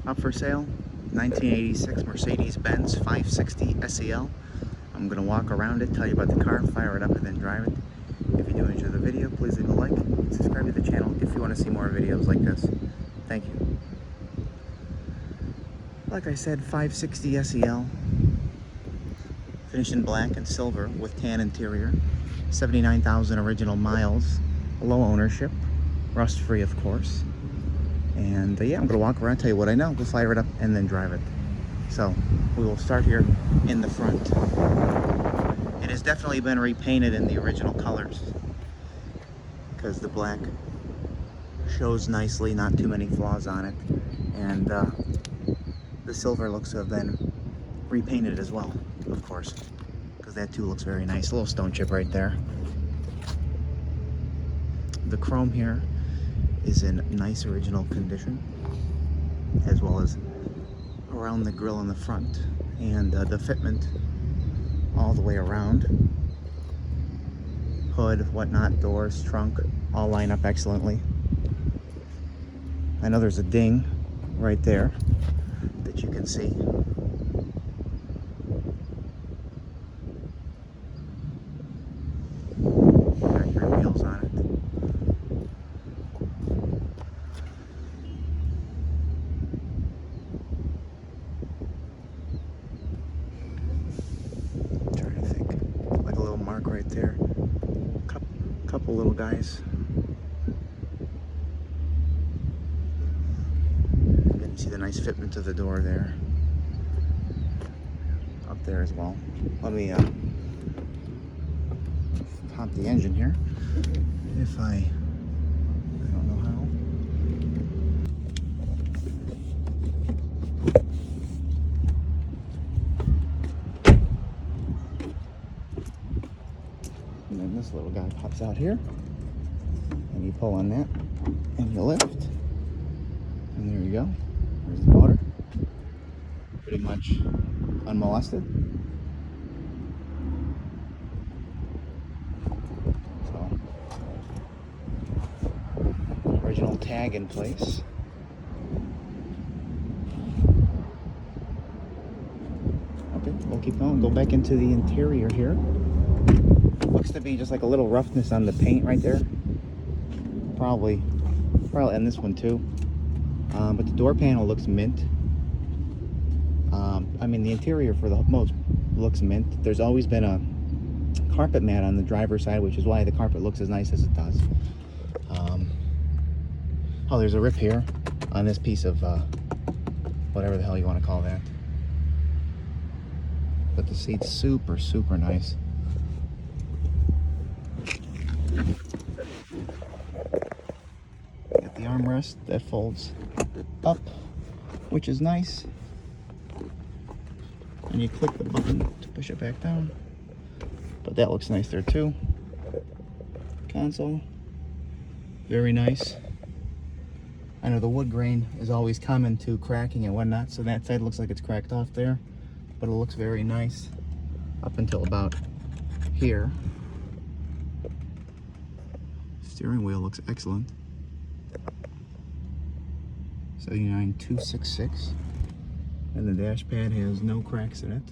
Up for sale, 1986 Mercedes-Benz 560 SEL. I'm going to walk around it, tell you about the car, fire it up, and then drive it. If you do enjoy the video, please leave a like, subscribe to the channel if you want to see more videos like this. Thank you. Like I said, 560 SEL, finished in black and silver with tan interior, 79,000 original miles, low ownership, rust-free of course. And yeah, I'm gonna walk around, tell you what I know, we'll fire it up and then drive it. So we will start here in the front. It has definitely been repainted in the original colors because the black shows nicely, not too many flaws on it. And the silver looks to have been repainted as well, of course, because that too looks very nice. A little stone chip right there. The chrome here is in nice original condition, as well as around the grille in the front, and the fitment all the way around. Hood, whatnot, doors, trunk, all line up excellently. I know there's a ding right there that you can see. Factory wheels on it. Mark right there. Couple little guys. Again, you see the nice fitment of the door there. Up there as well. Let me pop the engine here. If I don't know how. And then this little guy pops out here, and you pull on that, and you lift, and there you go. There's the motor, pretty much unmolested. So, original tag in place. Okay, we'll keep going. Go back into the interior here. Looks to be just like a little roughness on the paint right there. Probably end this one too. But the door panel looks mint. I mean, the interior for the most looks mint. There's always been a carpet mat on the driver's side, which is why the carpet looks as nice as it does. Oh, there's a rip here on this piece of whatever the hell you want to call that. But the seat's super, super nice. Got the armrest that folds up, which is nice. And you click the button to push it back down. But that looks nice there too. Console, very nice. I know the wood grain is always common to cracking and whatnot, so that side looks like it's cracked off there. But it looks very nice up until about here. Steering wheel looks excellent. 79266, and the dash pad has no cracks in it.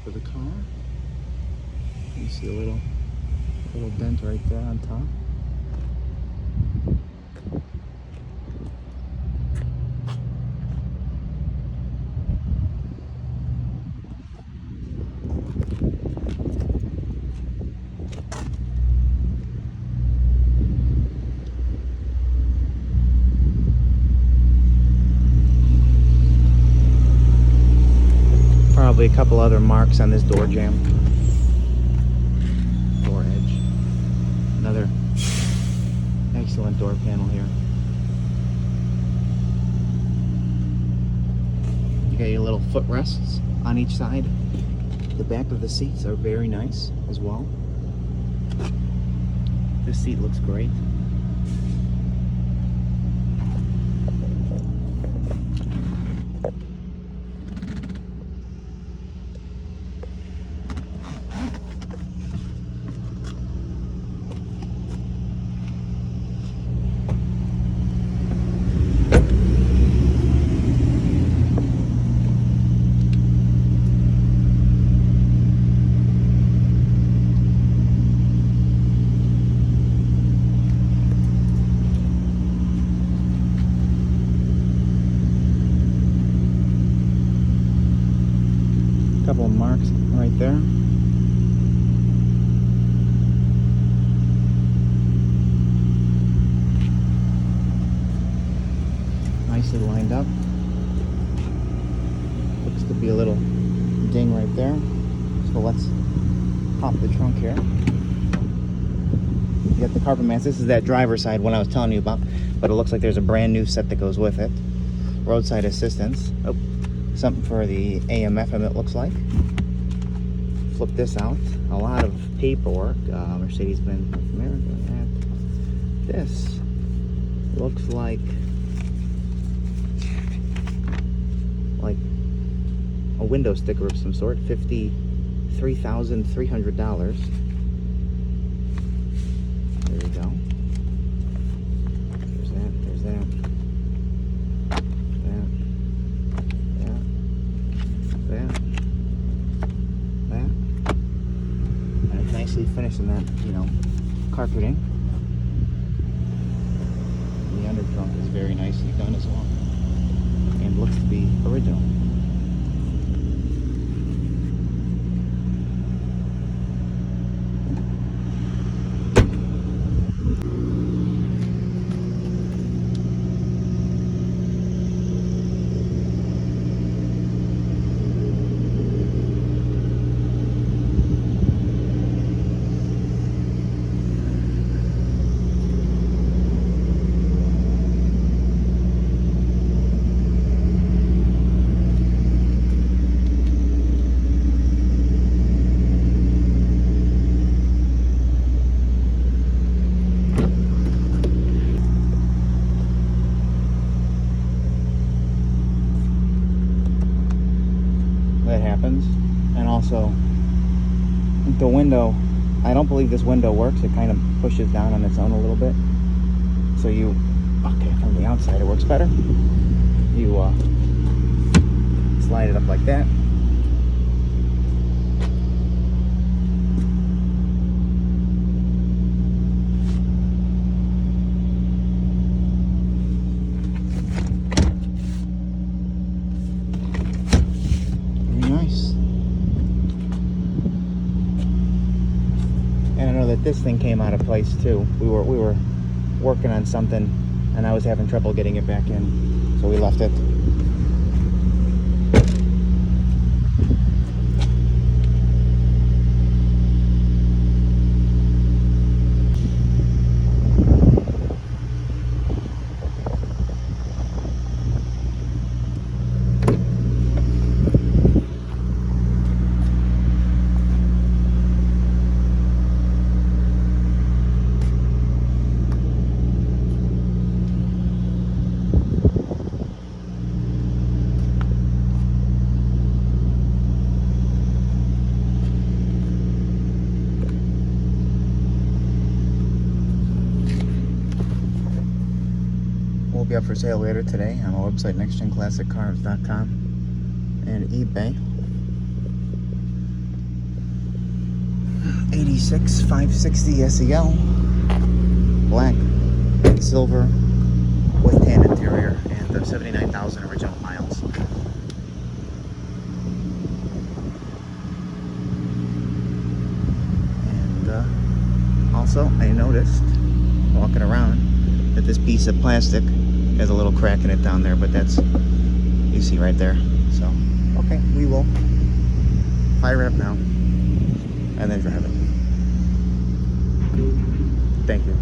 Of the car, you see a little dent right there on top. Probably a couple other marks on this door jamb. Door edge. Another excellent door panel here. You got your little footrests on each side. The back of the seats are very nice as well. This seat looks great. Couple of marks right there. Nicely lined up. Looks to be a little ding right there. So let's pop the trunk here. You got the carpet mats. This is that driver's side one I was telling you about, but it looks like there's a brand new set that goes with it. Roadside assistance. Oh, something for the AM FM it looks like. Flip this out. A lot of paperwork. Mercedes-Benz North America. And this looks like a window sticker of some sort. $53,300. There we go. There's that. There's that. Finishing that, carpeting. The under trunk is very nicely done as well, and looks to be original. That happens. And also the window, I don't believe this window works. It kind of pushes down on its own a little bit, so from the outside it works better. You slide it up like that. Nice. And I know that this thing came out of place too. We were working on something and I was having trouble getting it back in, so we left it. Will be up for sale later today on our website, nextgenclassiccars.com, and eBay. 86 560 SEL, black and silver with tan interior, and 79,000 original miles. And also, I noticed walking around that this piece of plastic has a little crack in it down there, but that's, you see right there. So, okay, we will fire it up now and then drive it. Thank you.